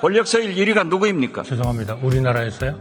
권력서열 1위가 누구입니까? 죄송합니다. 우리나라에서요?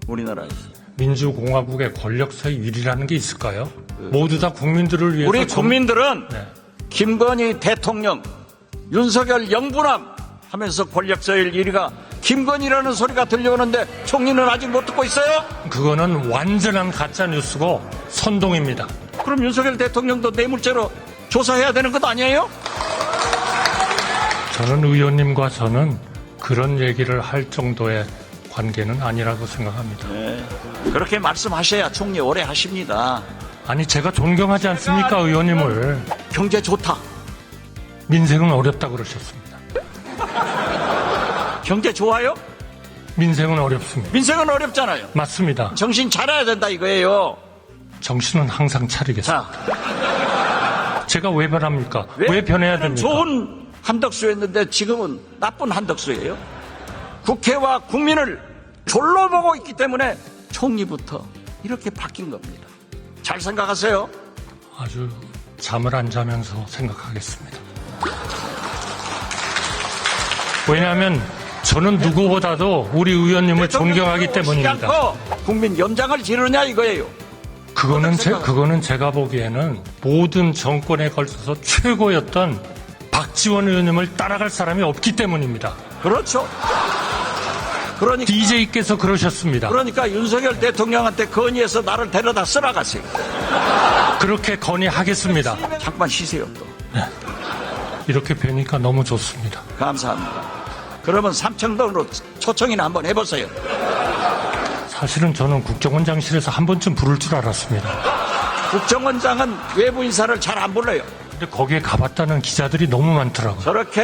우리나라에서. 민주공화국의 권력서의 위리라는 게 있을까요? 모두 다 국민들을 위해서. 우리 국민들은 네. 김건희 대통령, 윤석열 영부남 하면서 권력서열 1위가 김건희라는 소리가 들려오는데 총리는 아직 못 듣고 있어요? 그거는 완전한 가짜 뉴스고 선동입니다. 그럼 윤석열 대통령도 뇌물죄로 조사해야 되는 것 아니에요? 저는 의원님과 저는 그런 얘기를 할 정도의 관계는 아니라고 생각합니다. 네. 그렇게 말씀하셔야 총리 오래 하십니다. 아니 제가 존경하지 않습니까 의원님을. 경제 좋다. 민생은 어렵다 그러셨습니다. 경제 좋아요? 민생은 어렵습니다. 민생은 어렵잖아요. 맞습니다. 정신 차려야 된다 이거예요. 정신은 항상 차리겠습니다. 자, 제가 왜 변합니까? 왜 변해야 됩니까? 좋은 한덕수였는데 지금은 나쁜 한덕수예요. 국회와 국민을 졸로 보고 있기 때문에 총리부터 이렇게 바뀐 겁니다. 잘 생각하세요. 아주 잠을 안 자면서 생각하겠습니다. 왜냐하면 저는 누구보다도 우리 의원님을 존경하기 때문입니다. 국민 연장을 지르냐 이거예요. 그거는 제가 보기에는 모든 정권에 걸쳐서 최고였던 박지원 의원님을 따라갈 사람이 없기 때문입니다. 그렇죠. 그러니까 DJ께서 그러셨습니다. 그러니까 윤석열 대통령한테 건의해서 나를 데려다 쓰라가세요. 그렇게 건의하겠습니다. 잠깐 쉬세요 또. 네. 이렇게 뵈니까 너무 좋습니다. 감사합니다. 그러면 삼청동으로 초청이나 한번 해보세요. 사실은 저는 국정원장실에서 한 번쯤 부를 줄 알았습니다. 국정원장은 외부 인사를 잘 안 불러요. 근데 거기에 가봤다는 기자들이 너무 많더라고요. 저렇게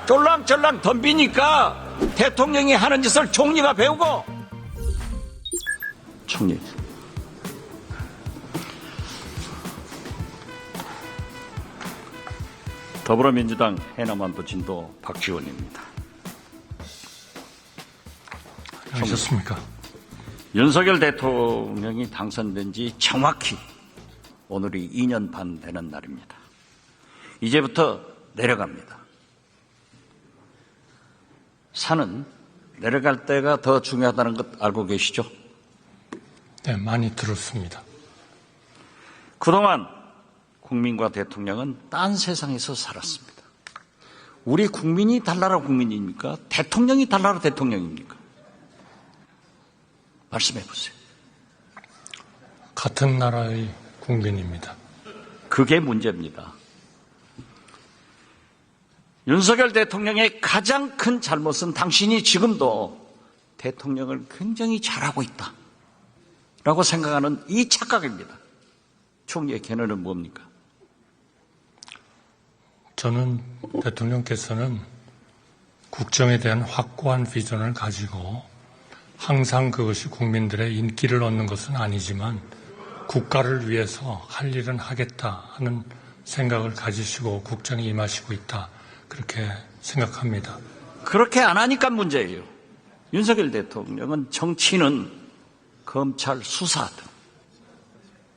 쫄랑쫄랑 덤비니까 대통령이 하는 짓을 총리가 배우고. 총리. 더불어민주당 해남완도진도 박지원입니다. 아셨습니까? 윤석열 대통령이 당선된 지 정확히 오늘이 2년 반 되는 날입니다. 이제부터 내려갑니다. 산은 내려갈 때가 더 중요하다는 것 알고 계시죠? 네, 많이 들었습니다. 그동안 국민과 대통령은 딴 세상에서 살았습니다. 우리 국민이 달나라 국민입니까? 대통령이 달나라 대통령입니까? 말씀해 보세요. 같은 나라의 국민입니다. 그게 문제입니다. 윤석열 대통령의 가장 큰 잘못은 당신이 지금도 대통령을 굉장히 잘하고 있다라고 생각하는 이 착각입니다. 총리의 견해는 뭡니까? 저는 대통령께서는 국정에 대한 확고한 비전을 가지고 항상 그것이 국민들의 인기를 얻는 것은 아니지만 국가를 위해서 할 일은 하겠다 하는 생각을 가지시고 국정에 임하시고 있다. 그렇게 생각합니다. 그렇게 안 하니까 문제예요. 윤석열 대통령은 정치는 검찰 수사하듯,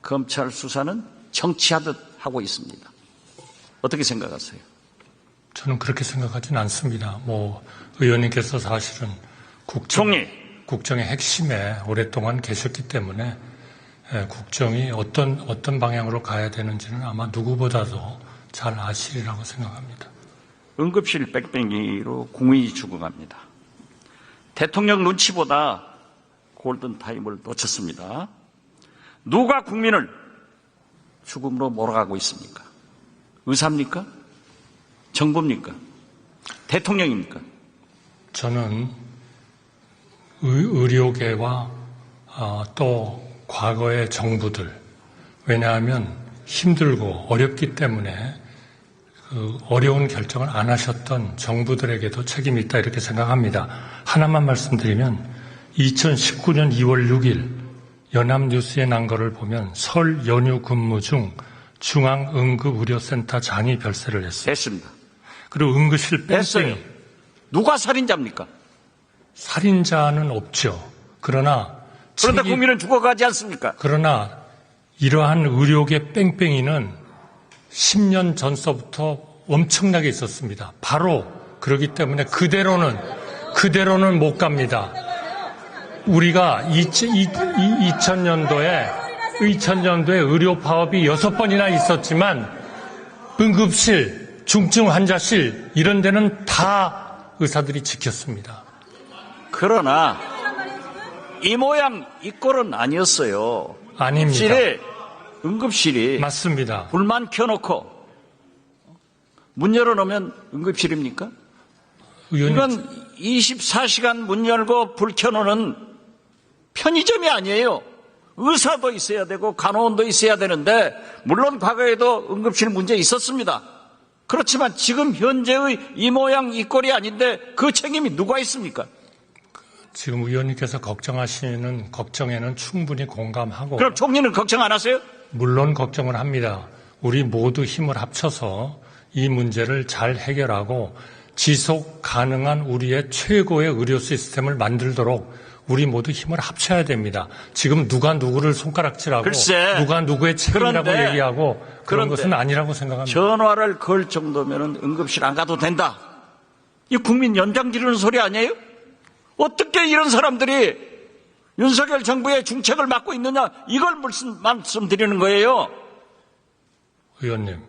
검찰 수사는 정치하듯 하고 있습니다. 어떻게 생각하세요? 저는 그렇게 생각하지는 않습니다. 의원님께서 사실은 국정의 핵심에 오랫동안 계셨기 때문에 국정이 어떤 방향으로 가야 되는지는 아마 누구보다도 잘 아시리라고 생각합니다. 응급실 뺑뺑이로 국민이 죽어갑니다. 대통령 눈치보다 골든타임을 놓쳤습니다. 누가 국민을 죽음으로 몰아가고 있습니까? 의사입니까? 정부입니까? 대통령입니까? 저는 의료계와 또 과거의 정부들, 왜냐하면 힘들고 어렵기 때문에 그 어려운 결정을 안 하셨던 정부들에게도 책임이 있다 이렇게 생각합니다. 하나만 말씀드리면 2019년 2월 6일 연합뉴스에 난 거를 보면 설 연휴 근무 중 중앙응급의료센터 장이 별세를 했어요. 됐습니다. 그리고 응급실 됐어요. 뺑뺑이. 누가 살인자입니까? 살인자는 없죠. 그런데 국민은 죽어가지 않습니까? 그러나 이러한 의료계 뺑뺑이는 10년 전서부터 엄청나게 있었습니다. 바로 그렇기 때문에 그대로는 못 갑니다. 우리가 2000년도에 의료 파업이 6번이나 있었지만 응급실, 중증 환자실 이런 데는 다 의사들이 지켰습니다. 그러나 이 모양 이 꼴은 아니었어요. 아닙니다. 응급실이 맞습니다. 불만 켜놓고 문 열어놓으면 응급실입니까? 의원님, 이건 24시간 문 열고 불 켜놓는 편의점이 아니에요. 의사도 있어야 되고 간호원도 있어야 되는데 물론 과거에도 응급실 문제 있었습니다. 그렇지만 지금 현재의 이 모양 이 꼴이 아닌데 그 책임이 누가 있습니까? 지금 의원님께서 걱정하시는 걱정에는 충분히 공감하고 그럼 총리는 걱정 안 하세요? 물론 걱정을 합니다. 우리 모두 힘을 합쳐서 이 문제를 잘 해결하고 지속 가능한 우리의 최고의 의료 시스템을 만들도록 우리 모두 힘을 합쳐야 됩니다. 지금 누가 누구를 손가락질하고 글쎄, 누가 누구의 책임이라고 그런데, 얘기하고 그런 것은 아니라고 생각합니다. 전화를 걸 정도면 응급실 안 가도 된다. 이 국민 연장 지르는 소리 아니에요? 어떻게 이런 사람들이 윤석열 정부의 중책을 맡고 있느냐 이걸 말씀드리는 거예요. 의원님,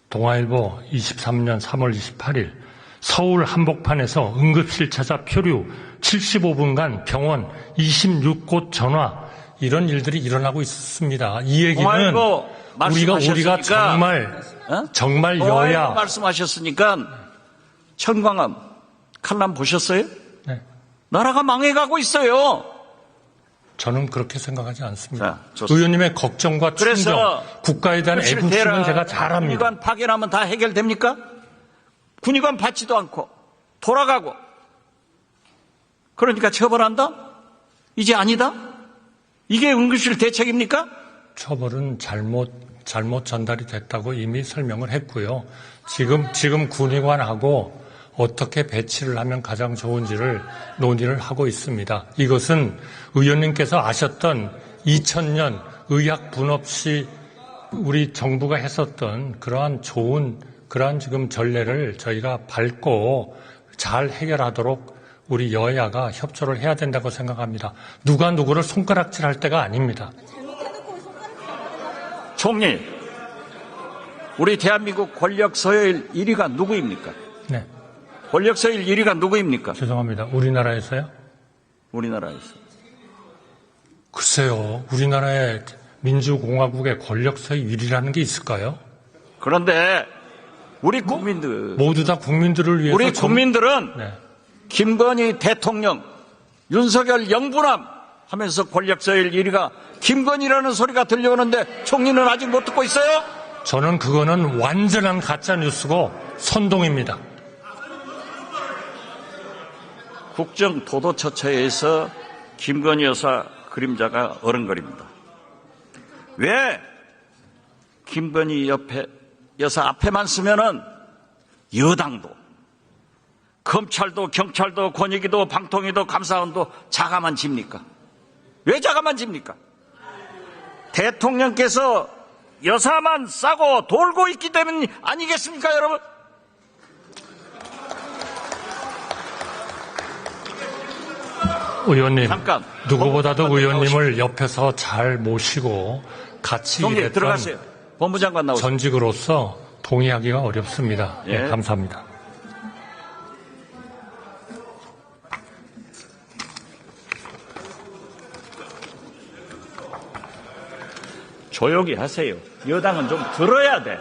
동아일보 23년 3월 28일 서울 한복판에서 응급실 찾아 표류 75분간 병원 26곳 전화 이런 일들이 일어나고 있었습니다. 이 얘기는 우리가 정말 여야 말씀하셨으니까 천광암 칼럼 보셨어요? 네. 나라가 망해가고 있어요. 저는 그렇게 생각하지 않습니다. 자, 의원님의 걱정과 충정, 국가에 대한 애국심은 제가 잘 압니다. 군의관 파견하면 다 해결됩니까? 군의관 받지도 않고 돌아가고 그러니까 처벌한다? 이제 아니다? 이게 응급실 대책입니까? 처벌은 잘못 전달이 됐다고 이미 설명을 했고요. 지금 군의관하고 어떻게 배치를 하면 가장 좋은지를 논의를 하고 있습니다. 이것은 의원님께서 아셨던 2000년 의학 분업 시 우리 정부가 했었던 그러한 지금 전례를 저희가 밟고 잘 해결하도록 우리 여야가 협조를 해야 된다고 생각합니다. 누가 누구를 손가락질할 때가 아닙니다. 총리, 우리 대한민국 권력 서열 1위가 누구입니까? 네. 권력 서열 1위가 누구입니까? 죄송합니다. 우리나라에서요? 우리나라에서. 글쎄요. 우리나라의 민주공화국의 권력 서열 1위라는 게 있을까요? 그런데 우리 국민들 모두 다 국민들을 위해서 우리 국민들은 네. 김건희 대통령, 윤석열 영부남 하면서 권력 서열 1위가 김건희라는 소리가 들려오는데 총리는 아직 못 듣고 있어요? 저는 그거는 완전한 가짜 뉴스고 선동입니다. 국정 도도처처에서 김건희 여사 그림자가 어른거립니다. 왜 김건희 여사 앞에만 쓰면은 여당도 검찰도 경찰도 권익위도 방통위도 감사원도 자가만 집니까? 왜 자가만 집니까? 대통령께서 여사만 싸고 돌고 있기 때문 아니겠습니까, 여러분? 의원님, 잠깐. 누구보다도 의원님을 옆에서 잘 모시고 같이 일했던 들어가세요. 법무장관 나오세요. 전직으로서 동의하기가 어렵습니다. 예. 네, 감사합니다. 조용히 하세요. 여당은 좀 들어야 돼.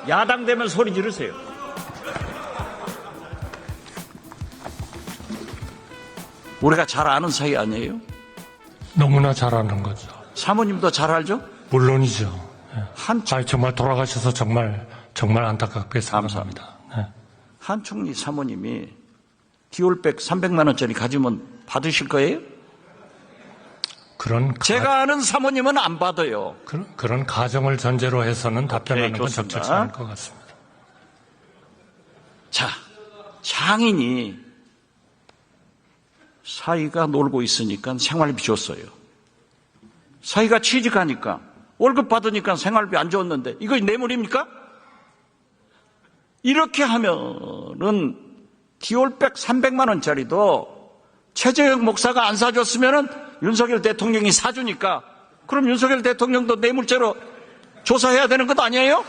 야당 되면 소리 지르세요. 우리가 잘 아는 사이 아니에요? 너무나 잘 아는 거죠. 사모님도 잘 알죠? 물론이죠. 한 정말 돌아가셔서 정말 안타깝게 생각합니다. 네. 한 총리 사모님이 디올백 300만 원짜리 가지면 받으실 거예요? 제가 아는 사모님은 안 받아요. 그런 가정을 전제로 해서는 답변하는 건 좋습니다. 적절치 않을 것 같습니다. 자, 장인이 사위가 놀고 있으니까 생활비 줬어요. 사위가 취직하니까 월급 받으니까 생활비 안 줬는데 이거 뇌물입니까? 이렇게 하면은 디올백 300만 원짜리도 최재형 목사가 안 사줬으면은 윤석열 대통령이 사주니까 그럼 윤석열 대통령도 뇌물죄로 조사해야 되는 것 아니에요?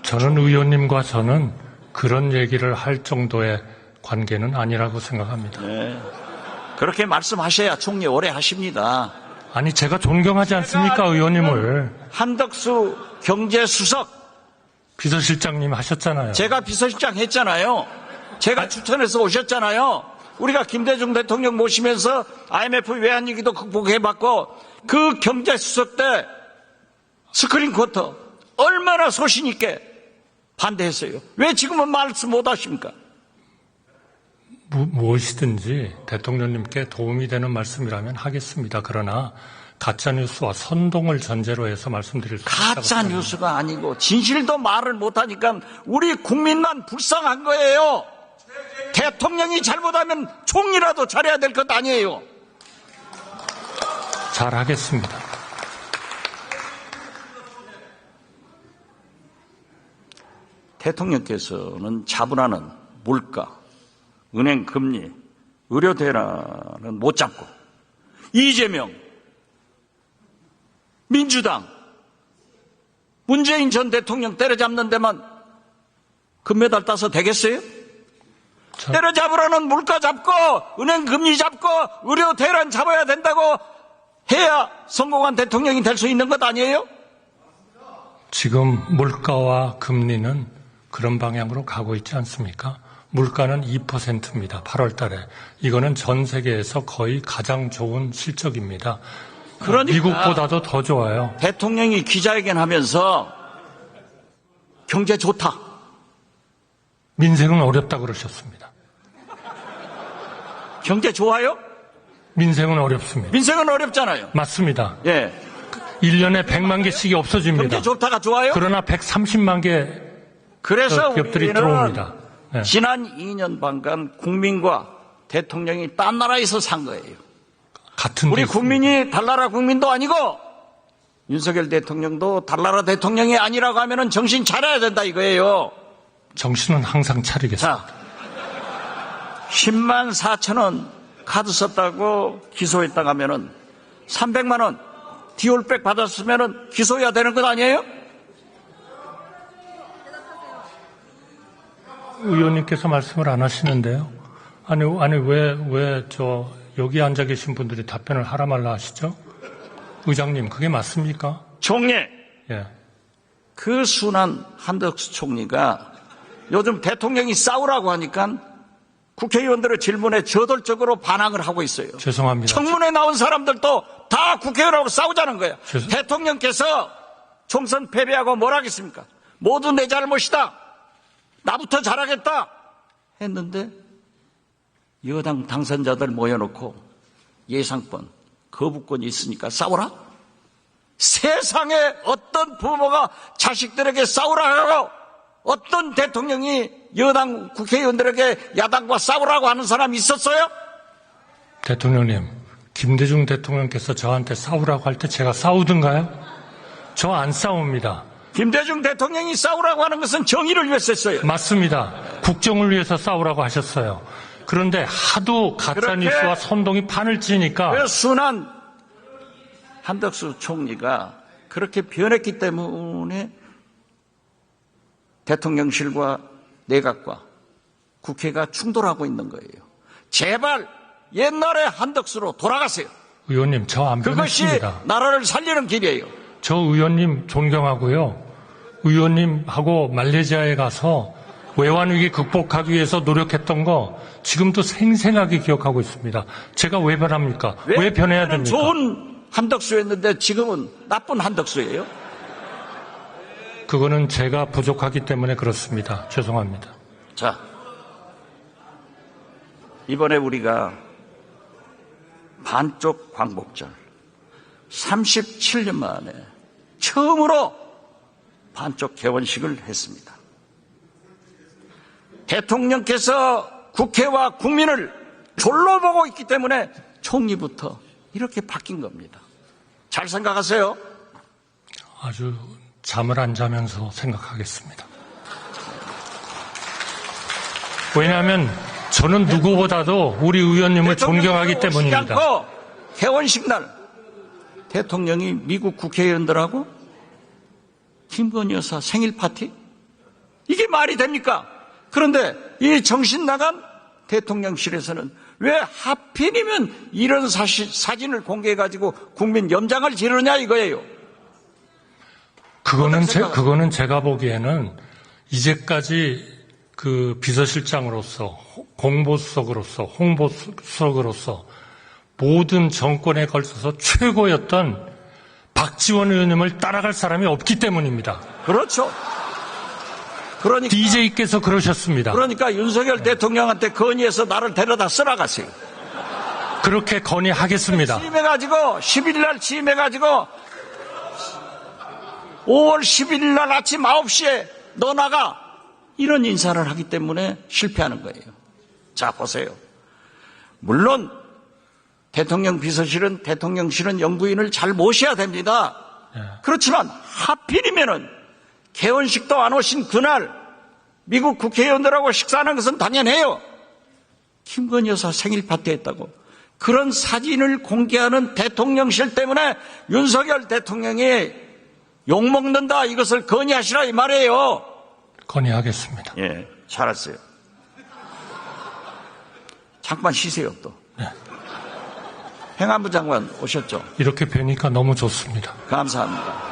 저는 의원님과 저는 그런 얘기를 할 정도의 관계는 아니라고 생각합니다. 네. 그렇게 말씀하셔야 총리 오래 하십니다. 아니, 제가 존경하지 않습니까, 의원님을. 한덕수 경제수석, 비서실장님 하셨잖아요. 제가 비서실장 했잖아요. 제가 추천해서 오셨잖아요. 우리가 김대중 대통령 모시면서 IMF 외환위기도 극복해봤고 그 경제수석 때 스크린 쿼터 얼마나 소신 있게 반대했어요. 왜 지금은 말씀 못 하십니까? 무엇이든지 대통령님께 도움이 되는 말씀이라면 하겠습니다. 그러나 가짜뉴스와 선동을 전제로 해서 말씀드릴 수 있다고 가짜뉴스가 아니고 진실도 말을 못하니까 우리 국민만 불쌍한 거예요. 대통령이 잘못하면 총리라도 잘해야 될 것 아니에요. 잘하겠습니다. 대통령께서는 자본하는 물가, 은행 금리, 의료 대란은 못 잡고 이재명, 민주당, 문재인 전 대통령 때려잡는 데만 금메달 따서 되겠어요? 때려잡으라는 물가 잡고 은행 금리 잡고 의료 대란 잡아야 된다고 해야 성공한 대통령이 될 수 있는 것 아니에요? 지금 물가와 금리는 그런 방향으로 가고 있지 않습니까? 물가는 2%입니다. 8월 달에. 이거는 전 세계에서 거의 가장 좋은 실적입니다. 그러니까 미국보다도 더 좋아요. 대통령이 기자회견 하면서 경제 좋다. 민생은 어렵다 그러셨습니다. 경제 좋아요? 민생은 어렵습니다. 민생은 어렵잖아요. 맞습니다. 예. 1년에 100만 개씩이 없어집니다. 경제 좋다가 좋아요? 그러나 130만 개 그래서 기업들이 우리는 들어옵니다. 네. 지난 2년 반간 국민과 대통령이 딴 나라에서 산 거예요. 같은 우리 데 국민이 달나라 국민도 아니고 윤석열 대통령도 달나라 대통령이 아니라고 하면은 정신 차려야 된다 이거예요. 정신은 항상 차리겠습니다. 자, 10만 4천 원 카드 썼다고 기소했다가 하면은 300만 원 디올백 받았으면은 기소해야 되는 것 아니에요? 의원님께서 말씀을 안 하시는데요. 아니 왜 여기 앉아 계신 분들이 답변을 하라 말라 하시죠? 의장님, 그게 맞습니까? 총리, 예. 그 순한 한덕수 총리가 요즘 대통령이 싸우라고 하니까 국회의원들의 질문에 저돌적으로 반항을 하고 있어요. 죄송합니다. 청문회 나온 사람들도 다 국회의원하고 싸우자는 거예요. 죄송- 대통령께서 총선 패배하고 뭘 하겠습니까? 모두 내 잘못이다. 나부터 잘하겠다. 했는데 여당 당선자들 모여놓고 예상권, 거부권이 있으니까 싸우라? 세상에 어떤 부모가 자식들에게 싸우라 하고 어떤 대통령이 여당 국회의원들에게 야당과 싸우라고 하는 사람이 있었어요? 대통령님, 김대중 대통령께서 저한테 싸우라고 할 때 제가 싸우든가요? 저 안 싸웁니다. 김대중 대통령이 싸우라고 하는 것은 정의를 위해서 했어요. 맞습니다. 국정을 위해서 싸우라고 하셨어요. 그런데 하도 가짜뉴스와 그렇게 선동이 판을 치니까 그 순한 한덕수 총리가 그렇게 변했기 때문에 대통령실과 내각과 국회가 충돌하고 있는 거예요. 제발 옛날의 한덕수로 돌아가세요. 의원님, 저 안 그것이 변했습니다. 나라를 살리는 길이에요. 저 의원님 존경하고요. 의원님하고 말레이시아에 가서 외환위기 극복하기 위해서 노력했던 거 지금도 생생하게 기억하고 있습니다. 제가 왜 변합니까? 왜 변해야 그때는 됩니까? 좋은 한덕수였는데 지금은 나쁜 한덕수예요. 그거는 제가 부족하기 때문에 그렇습니다. 죄송합니다. 자, 이번에 우리가 반쪽 광복절 37년 만에 처음으로 반쪽 개원식을 했습니다. 대통령께서 국회와 국민을 졸로 보고 있기 때문에 총리부터 이렇게 바뀐 겁니다. 잘 생각하세요. 아주 잠을 안 자면서 생각하겠습니다. 왜냐하면 저는 누구보다도 우리 의원님을 존경하기 때문입니다. 않고 개원식 날 대통령이 미국 국회의원들하고 김건희 여사 생일 파티? 이게 말이 됩니까? 그런데 이 정신 나간 대통령실에서는 왜 하필이면 이런 사진을 공개해가지고 국민 염장을 지르냐 이거예요. 그거는 제가 보기에는 이제까지 그 비서실장으로서 공보수석으로서 홍보수석으로서 모든 정권에 걸쳐서 최고였던 박지원 의원님을 따라갈 사람이 없기 때문입니다. 그렇죠. 그러니까 DJ께서 그러셨습니다. 그러니까 윤석열 대통령한테 건의해서 나를 데려다 쓰라가세요. 그렇게 건의하겠습니다. 취임해가지고 10일날 취임해가지고 5월 11일날 아침 9시에 너 나가 이런 인사를 하기 때문에 실패하는 거예요. 자 보세요. 물론 대통령 비서실은 대통령실은 영부인을 잘 모셔야 됩니다. 그렇지만 하필이면은 개원식도 안 오신 그날 미국 국회의원들하고 식사하는 것은 당연해요. 김건희 여사 생일 파티 했다고. 그런 사진을 공개하는 대통령실 때문에 윤석열 대통령이 욕먹는다 이것을 건의하시라 이 말이에요. 건의하겠습니다. 예, 잘했어요. 잠깐 쉬세요 또. 네. 행안부 장관 오셨죠? 이렇게 뵈니까 너무 좋습니다. 감사합니다.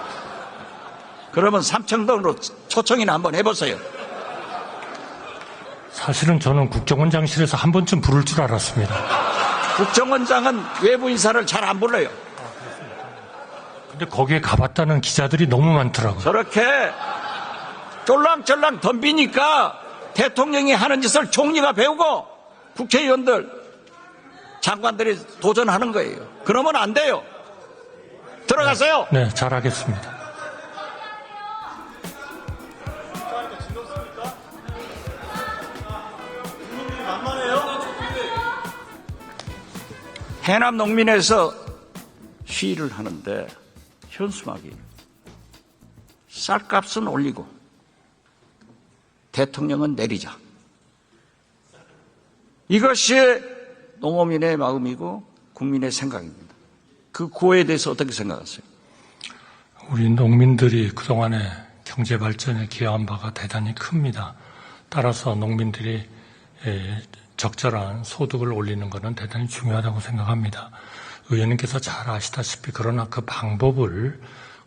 그러면 삼청동으로 초청이나 한번 해보세요. 사실은 저는 국정원장실에서 한 번쯤 부를 줄 알았습니다. 국정원장은 외부 인사를 잘 안 불러요. 근데 거기에 가봤다는 기자들이 너무 많더라고요. 저렇게 쫄랑쫄랑 덤비니까 대통령이 하는 짓을 총리가 배우고 국회의원들, 장관들이 도전하는 거예요. 그러면 안 돼요. 들어가세요. 네, 잘하겠습니다. 해남 농민에서 시위를 하는데 현수막이 쌀값은 올리고 대통령은 내리자. 이것이 농어민의 마음이고 국민의 생각입니다. 그 구호에 대해서 어떻게 생각하세요? 우리 농민들이 그동안의 경제 발전에 기여한 바가 대단히 큽니다. 따라서 농민들이 적절한 소득을 올리는 것은 대단히 중요하다고 생각합니다. 의원님께서 잘 아시다시피 그러나 그 방법을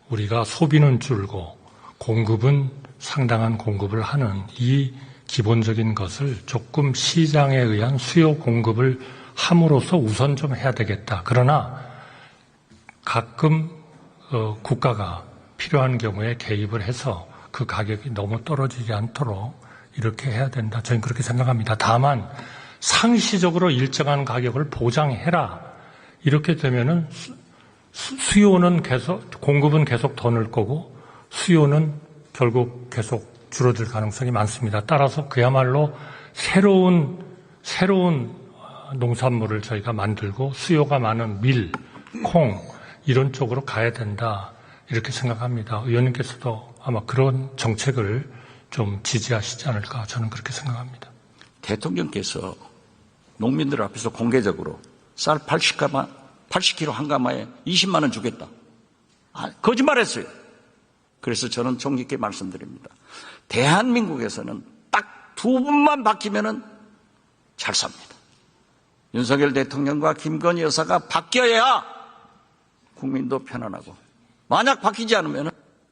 우리가 소비는 줄고 공급은 상당한 공급을 하는 이 기본적인 것을 조금 시장에 의한 수요 공급을 함으로써 우선 좀 해야 되겠다. 그러나 가끔 국가가 필요한 경우에 개입을 해서 그 가격이 너무 떨어지지 않도록 이렇게 해야 된다. 저는 그렇게 생각합니다. 다만 상시적으로 일정한 가격을 보장해라. 이렇게 되면은 수요는 계속, 공급은 계속 더 늘 거고 수요는 결국 계속 줄어들 가능성이 많습니다. 따라서 그야말로 새로운 농산물을 저희가 만들고 수요가 많은 밀, 콩 이런 쪽으로 가야 된다. 이렇게 생각합니다. 의원님께서도 아마 그런 정책을 좀 지지하시지 않을까 저는 그렇게 생각합니다. 대통령께서 농민들 앞에서 공개적으로 쌀 80kg 한 가마에 20만 원 주겠다. 거짓말했어요. 그래서 저는 총리께 말씀드립니다. 대한민국에서는 딱 두 분만 바뀌면은 잘 삽니다. 윤석열 대통령과 김건희 여사가 바뀌어야 국민도 편안하고 만약 바뀌지 않으면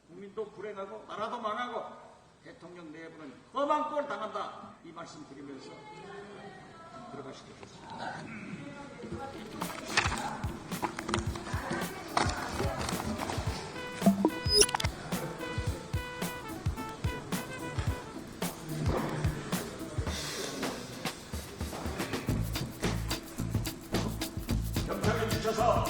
국민도 불행하고 나라도 망하고 대통령 내부는 험한 꼴 당한다. 이 말씀 드리면서 들어가시겠습니다. 경찰에 주셔서